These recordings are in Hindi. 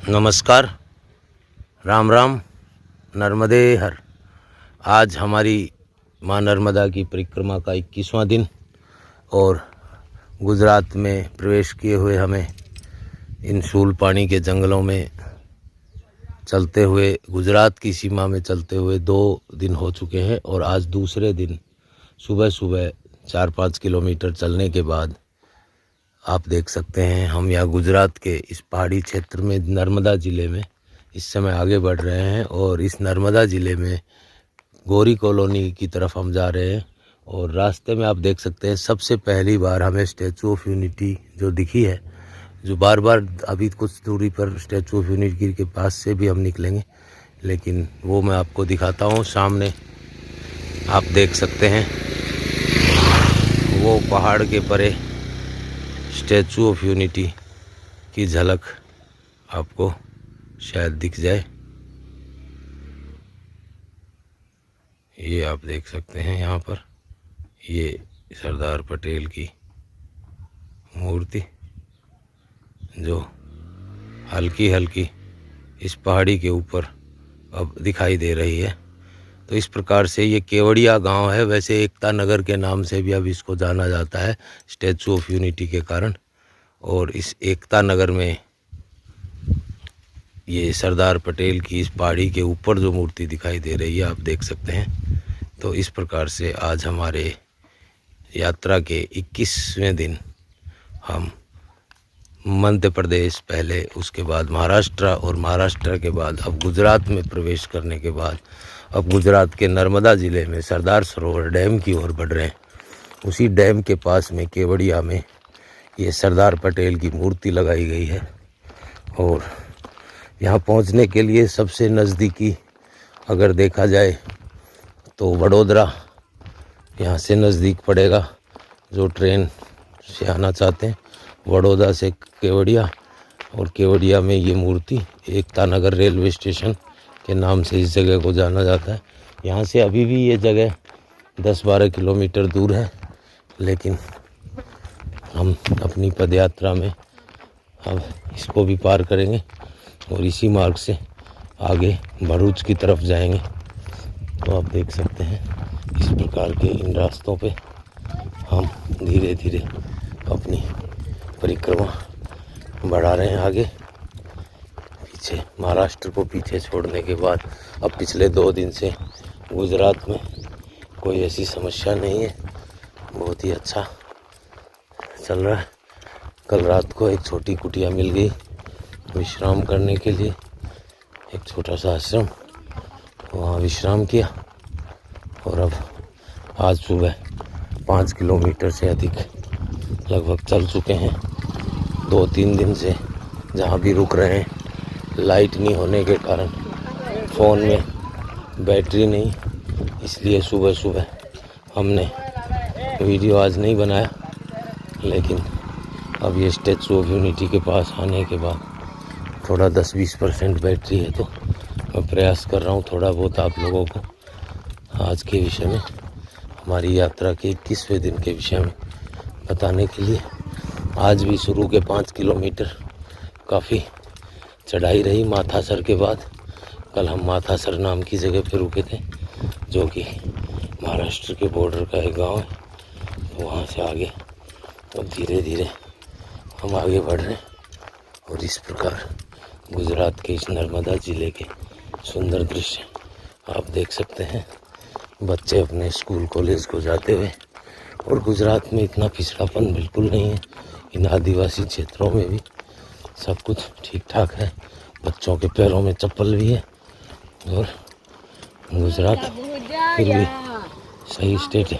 नमस्कार, राम राम, नर्मदे हर। आज हमारी माँ नर्मदा की परिक्रमा का 21वां दिन और गुजरात में प्रवेश किए हुए हमें इन शूलपाणी के जंगलों में चलते हुए, गुजरात की सीमा में चलते हुए 2 दिन हो चुके हैं और आज दूसरे दिन सुबह सुबह 4-5 किलोमीटर चलने के बाद आप देख सकते हैं हम यहाँ गुजरात के इस पहाड़ी क्षेत्र में नर्मदा ज़िले में इस समय आगे बढ़ रहे हैं और इस नर्मदा ज़िले में गौरी कॉलोनी की तरफ हम जा रहे हैं। और रास्ते में आप देख सकते हैं सबसे पहली बार हमें स्टैचू ऑफ यूनिटी जो दिखी है, जो बार बार अभी कुछ दूरी पर स्टैचू ऑफ यूनिटी के पास से भी हम निकलेंगे, लेकिन वो मैं आपको दिखाता हूँ। सामने आप देख सकते हैं वो पहाड़ के परे स्टैचू ऑफ यूनिटी की झलक आपको शायद दिख जाए। ये आप देख सकते हैं यहाँ पर ये सरदार पटेल की मूर्ति जो हल्की हल्की इस पहाड़ी के ऊपर अब दिखाई दे रही है। तो इस प्रकार से ये केवड़िया गांव है, वैसे एकता नगर के नाम से भी अब इसको जाना जाता है स्टैचू ऑफ यूनिटी के कारण। और इस एकता नगर में ये सरदार पटेल की इस पहाड़ी के ऊपर जो मूर्ति दिखाई दे रही है आप देख सकते हैं। तो इस प्रकार से आज हमारे यात्रा के 21वें दिन हम मध्य प्रदेश पहले, उसके बाद महाराष्ट्र और महाराष्ट्र के बाद अब गुजरात में प्रवेश करने के बाद अब गुजरात के नर्मदा ज़िले में सरदार सरोवर डैम की ओर बढ़ रहे हैं। उसी डैम के पास में केवड़िया में ये सरदार पटेल की मूर्ति लगाई गई है। और यहाँ पहुँचने के लिए सबसे नज़दीकी अगर देखा जाए तो वडोदरा यहाँ से नज़दीक पड़ेगा। जो ट्रेन से आना चाहते हैं वडोदरा से केवड़िया, और केवड़िया में ये मूर्ति एकता नगर रेलवे स्टेशन के नाम से इस जगह को जाना जाता है। यहाँ से अभी भी ये जगह 10-12 किलोमीटर दूर है, लेकिन हम अपनी पदयात्रा में अब इसको भी पार करेंगे और इसी मार्ग से आगे भरूच की तरफ जाएंगे। तो आप देख सकते हैं इस प्रकार के इन रास्तों पे हम धीरे धीरे अपनी परिक्रमा बढ़ा रहे हैं आगे। पीछे महाराष्ट्र को पीछे छोड़ने के बाद अब पिछले 2 दिन से गुजरात में कोई ऐसी समस्या नहीं है, बहुत ही अच्छा चल रहा है। कल रात को एक छोटी कुटिया मिल गई विश्राम करने के लिए, एक छोटा सा आश्रम, वहाँ विश्राम किया। और अब आज सुबह 5 किलोमीटर से अधिक लगभग चल चुके हैं। 2-3 दिन से जहाँ भी रुक रहे हैं लाइट नहीं होने के कारण फ़ोन में बैटरी नहीं, इसलिए सुबह सुबह हमने वीडियो आज नहीं बनाया। लेकिन अब ये स्टैचू ऑफ यूनिटी के पास आने के बाद थोड़ा 10-20% बैटरी है, तो मैं प्रयास कर रहा हूँ थोड़ा बहुत आप लोगों को आज के विषय में, हमारी यात्रा के 21वें दिन के विषय में बताने के लिए। आज भी शुरू के 5 किलोमीटर काफ़ी चढ़ाई रही माथासर के बाद। कल हम माथासर नाम की जगह पर रुके थे, जो कि महाराष्ट्र के बॉर्डर का एक गांव है। तो वहाँ से आगे अब धीरे धीरे हम आगे बढ़ रहे हैं। और इस प्रकार गुजरात के इस नर्मदा ज़िले के सुंदर दृश्य आप देख सकते हैं। बच्चे अपने स्कूल कॉलेज को जाते हुए, और गुजरात में इतना पिछड़ापन बिल्कुल नहीं है। इन आदिवासी क्षेत्रों में भी सब कुछ ठीक ठाक है। बच्चों के पैरों में चप्पल भी है और गुजरात फिर भी सही स्टेट है।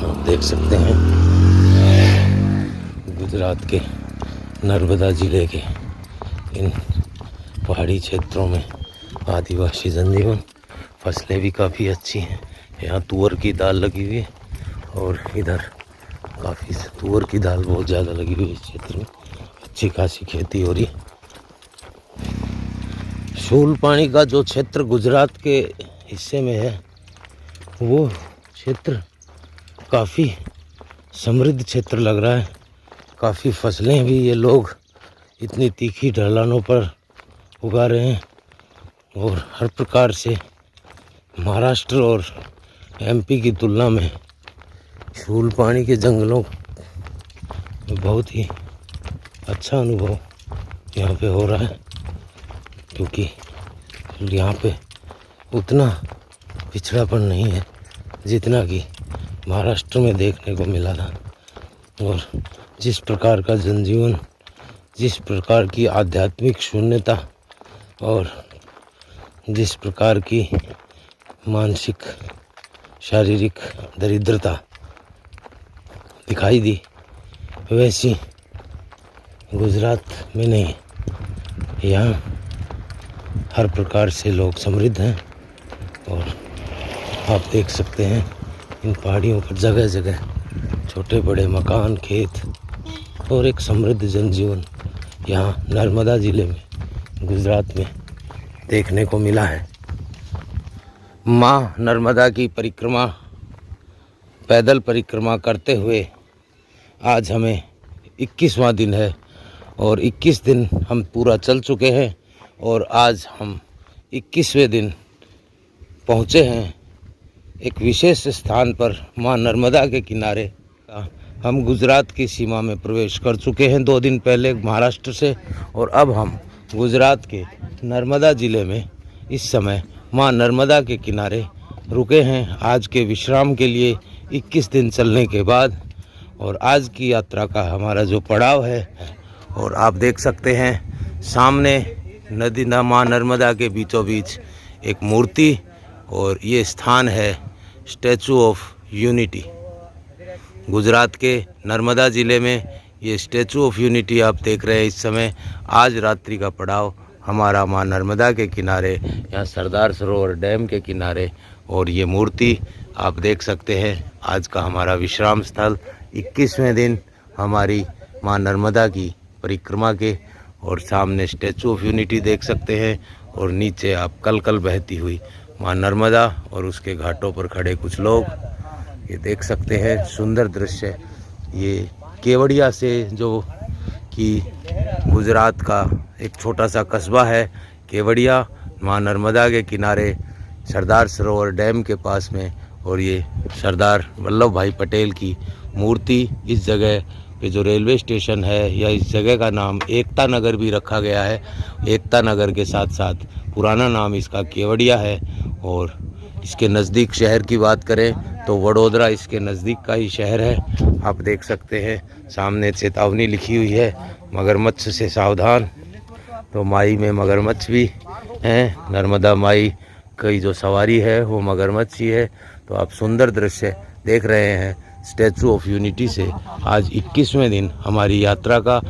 आप देख सकते हैं गुजरात के नर्मदा ज़िले के इन पहाड़ी क्षेत्रों में आदिवासी जनजीवन, फसलें भी काफ़ी अच्छी हैं। यहाँ तुअर की दाल लगी हुई है और इधर काफ़ी तुअर की दाल बहुत ज़्यादा लगी हुई है। इस क्षेत्र में अच्छी खासी खेती हो रही है। शूलपाणी का जो क्षेत्र गुजरात के हिस्से में है वो क्षेत्र काफ़ी समृद्ध क्षेत्र लग रहा है। काफ़ी फसलें भी ये लोग इतनी तीखी ढलानों पर उगा रहे हैं और हर प्रकार से महाराष्ट्र और एमपी की तुलना में फूलपानी के जंगलों में बहुत ही अच्छा अनुभव यहाँ पे हो रहा है, क्योंकि यहाँ पे उतना पिछड़ापन नहीं है जितना कि महाराष्ट्र में देखने को मिला था। और जिस प्रकार का जनजीवन, जिस प्रकार की आध्यात्मिक शून्यता और जिस प्रकार की मानसिक शारीरिक दरिद्रता दिखाई दी, वैसी गुजरात में नहीं। यहाँ हर प्रकार से लोग समृद्ध हैं और आप देख सकते हैं इन पहाड़ियों पर जगह जगह छोटे बड़े मकान, खेत और एक समृद्ध जनजीवन यहाँ नर्मदा ज़िले में, गुजरात में देखने को मिला है। माँ नर्मदा की परिक्रमा, पैदल परिक्रमा करते हुए आज हमें 21वां दिन है और 21 दिन हम पूरा चल चुके हैं और आज हम 21वें दिन पहुँचे हैं एक विशेष स्थान पर। माँ नर्मदा के किनारे हम गुजरात की सीमा में प्रवेश कर चुके हैं 2 दिन पहले महाराष्ट्र से, और अब हम गुजरात के नर्मदा ज़िले में इस समय माँ नर्मदा के किनारे रुके हैं आज के विश्राम के लिए 21 दिन चलने के बाद। और आज की यात्रा का हमारा जो पड़ाव है, और आप देख सकते हैं सामने नदी माँ नर्मदा के बीचों बीच एक मूर्ति, और ये स्थान है स्टैचू ऑफ यूनिटी। गुजरात के नर्मदा ज़िले में ये स्टैचू ऑफ यूनिटी आप देख रहे हैं इस समय। आज रात्रि का पड़ाव हमारा माँ नर्मदा के किनारे, यहाँ सरदार सरोवर डैम के किनारे, और ये मूर्ति आप देख सकते हैं। आज का हमारा विश्राम स्थल 21वें दिन हमारी माँ नर्मदा की परिक्रमा के, और सामने स्टैचू ऑफ यूनिटी देख सकते हैं और नीचे आप कल कल बहती हुई माँ नर्मदा और उसके घाटों पर खड़े कुछ लोग, ये देख सकते हैं सुंदर दृश्य। ये केवड़िया से, जो कि गुजरात का एक छोटा सा कस्बा है, केवड़िया माँ नर्मदा के किनारे सरदार सरोवर डैम के पास में, और ये सरदार वल्लभ भाई पटेल की मूर्ति इस जगह पे जो रेलवे स्टेशन है, या इस जगह का नाम एकता नगर भी रखा गया है। एकता नगर के साथ साथ पुराना नाम इसका केवड़िया है। और इसके नज़दीक शहर की बात करें तो वडोदरा इसके नज़दीक का ही शहर है। आप देख सकते हैं सामने चेतावनी लिखी हुई है, मगरमच्छ से सावधान। तो माई में मगरमच्छ भी हैं, नर्मदा माई की जो सवारी है वो मगरमच्छ ही है। तो आप सुंदर दृश्य देख रहे हैं स्टैचू ऑफ यूनिटी से। आज 21वें दिन हमारी यात्रा का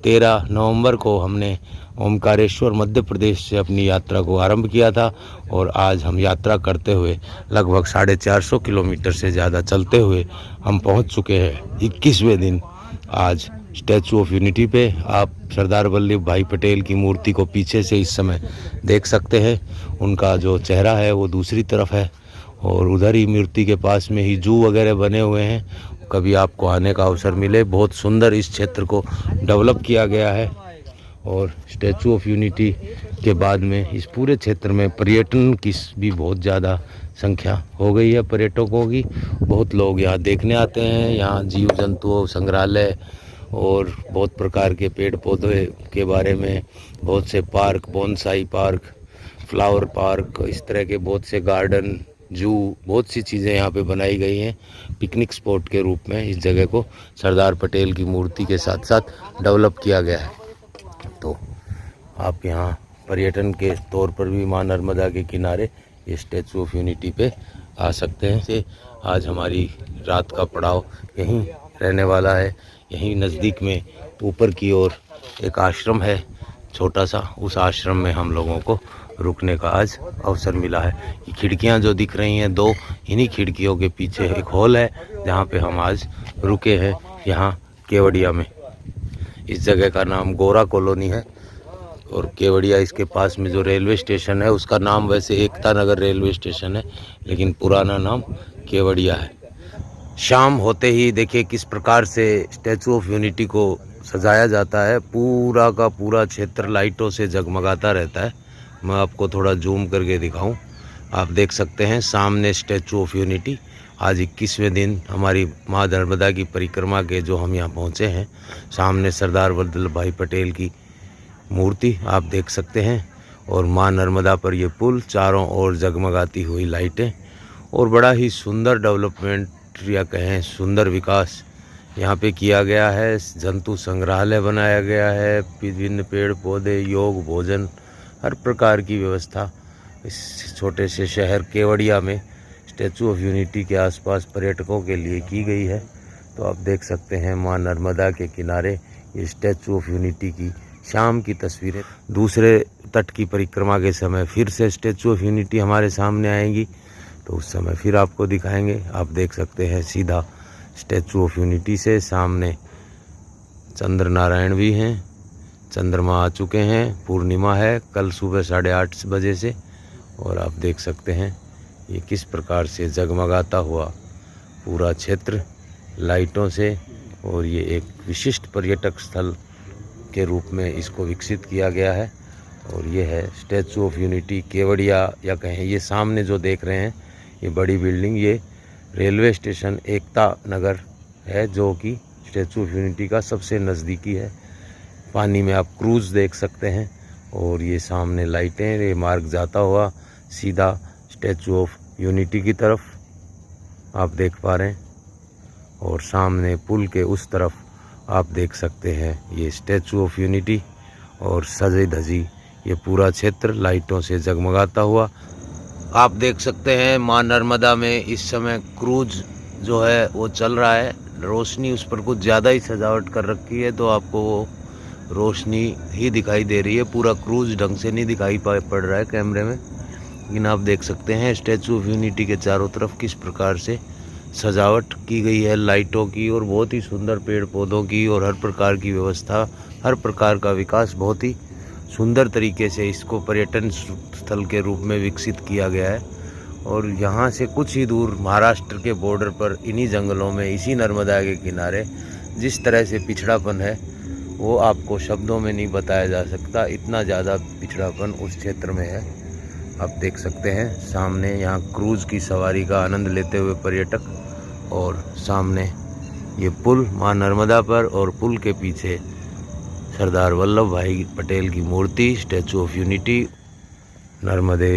13 नवंबर को हमने ओमकारेश्वर मध्य प्रदेश से अपनी यात्रा को आरंभ किया था, और आज हम यात्रा करते हुए लगभग 450 किलोमीटर से ज़्यादा चलते हुए हम पहुंच चुके हैं 21वें दिन आज स्टैचू ऑफ यूनिटी पे। आप सरदार वल्लभ भाई पटेल की मूर्ति को पीछे से इस समय देख सकते हैं। उनका जो चेहरा है वो दूसरी तरफ है, और उधर ही मूर्ति के पास में ही जू वगैरह बने हुए हैं। कभी आपको आने का अवसर मिले, बहुत सुंदर इस क्षेत्र को डेवलप किया गया है। और स्टैचू ऑफ यूनिटी के बाद में इस पूरे क्षेत्र में पर्यटन की भी बहुत ज़्यादा संख्या हो गई है। पर्यटकों की बहुत लोग यहाँ देखने आते हैं। यहाँ जीव जंतुओं संग्रहालय और बहुत प्रकार के पेड़ पौधे के बारे में बहुत से park, bonsai park, flower park, इस तरह के बहुत से गार्डन, जू, बहुत सी चीज़ें यहाँ पे बनाई गई हैं पिकनिक स्पॉट के रूप में। इस जगह को सरदार पटेल की मूर्ति के साथ साथ डेवलप किया गया है। तो आप यहाँ पर्यटन के तौर पर भी माँ नर्मदा के किनारे ये स्टैचू ऑफ यूनिटी पे आ सकते हैं। से आज हमारी रात का पड़ाव यहीं रहने वाला है। यहीं नज़दीक में ऊपर की ओर एक आश्रम है छोटा सा, उस आश्रम में हम लोगों को रुकने का आज अवसर मिला है। ये खिड़कियाँ जो दिख रही हैं 2, इन्हीं खिड़कियों के पीछे एक हॉल है जहाँ पे हम आज रुके हैं, यहाँ केवड़िया में। इस जगह का नाम गोरा कॉलोनी है, और केवड़िया इसके पास में जो रेलवे स्टेशन है उसका नाम वैसे एकता नगर रेलवे स्टेशन है, लेकिन पुराना नाम केवड़िया है। शाम होते ही देखिए किस प्रकार से स्टैचू ऑफ यूनिटी को सजाया जाता है। पूरा का पूरा क्षेत्र लाइटों से जगमगाता रहता है। मैं आपको थोड़ा जूम करके दिखाऊं। आप देख सकते हैं सामने स्टैचू ऑफ यूनिटी। आज 21वें दिन हमारी माँ नर्मदा की परिक्रमा के जो हम यहाँ पहुँचे हैं, सामने सरदार वल्लभ भाई पटेल की मूर्ति आप देख सकते हैं, और माँ नर्मदा पर ये पुल, चारों ओर जगमगाती हुई लाइटें, और बड़ा ही सुंदर डेवलपमेंट या कहें सुंदर विकास यहाँ पे किया गया है। जंतु संग्रहालय बनाया गया है, विभिन्न पेड़ पौधे, योग, भोजन, हर प्रकार की व्यवस्था इस छोटे से शहर केवड़िया में स्टैचू ऑफ यूनिटी के आसपास पर्यटकों के लिए की गई है। तो आप देख सकते हैं माँ नर्मदा के किनारे ये स्टैचू ऑफ यूनिटी की शाम की तस्वीरें। दूसरे तट की परिक्रमा के समय फिर से स्टैचू ऑफ यूनिटी हमारे सामने आएंगी, तो उस समय फिर आपको दिखाएंगे। आप देख सकते हैं सीधा स्टैचू ऑफ यूनिटी से सामने चंद्र नारायण भी हैं, चंद्रमा आ चुके हैं, पूर्णिमा है कल सुबह 8:30 बजे से। और आप देख सकते हैं ये किस प्रकार से जगमगाता हुआ पूरा क्षेत्र लाइटों से, और ये एक विशिष्ट पर्यटक स्थल के रूप में इसको विकसित किया गया है। और ये है स्टैचू ऑफ यूनिटी केवड़िया, या कहें ये सामने जो देख रहे हैं ये बड़ी बिल्डिंग, ये रेलवे स्टेशन एकता नगर है, जो कि स्टैचू ऑफ यूनिटी का सबसे नज़दीकी है। पानी में आप क्रूज़ देख सकते हैं, और ये सामने लाइटें, ये मार्ग जाता हुआ सीधा स्टैचू ऑफ यूनिटी की तरफ आप देख पा रहे हैं। और सामने पुल के उस तरफ आप देख सकते हैं ये स्टैचू ऑफ यूनिटी, और सजी धजी ये पूरा क्षेत्र लाइटों से जगमगाता हुआ आप देख सकते हैं। माँ नर्मदा में इस समय क्रूज जो है वो चल रहा है। रोशनी उस पर कुछ ज़्यादा ही सजावट कर रखी है, तो आपको वो रोशनी ही दिखाई दे रही है, पूरा क्रूज ढंग से नहीं दिखाई पड़ रहा है कैमरे में। लेकिन आप देख सकते हैं स्टैचू ऑफ यूनिटी के चारों तरफ किस प्रकार से सजावट की गई है लाइटों की, और बहुत ही सुंदर पेड़ पौधों की, और हर प्रकार की व्यवस्था, हर प्रकार का विकास बहुत ही सुंदर तरीके से इसको पर्यटन स्थल के रूप में विकसित किया गया है। और यहाँ से कुछ ही दूर महाराष्ट्र के बॉर्डर पर इन्हीं जंगलों में, इसी नर्मदा के किनारे जिस तरह से पिछड़ापन है वो आपको शब्दों में नहीं बताया जा सकता। इतना ज़्यादा पिछड़ापन उस क्षेत्र में है। आप देख सकते हैं सामने यहाँ क्रूज़ की सवारी का आनंद लेते हुए पर्यटक, और सामने ये पुल माँ नर्मदा पर, और पुल के पीछे सरदार वल्लभ भाई पटेल की मूर्ति, स्टैचू ऑफ यूनिटी। नर्मदे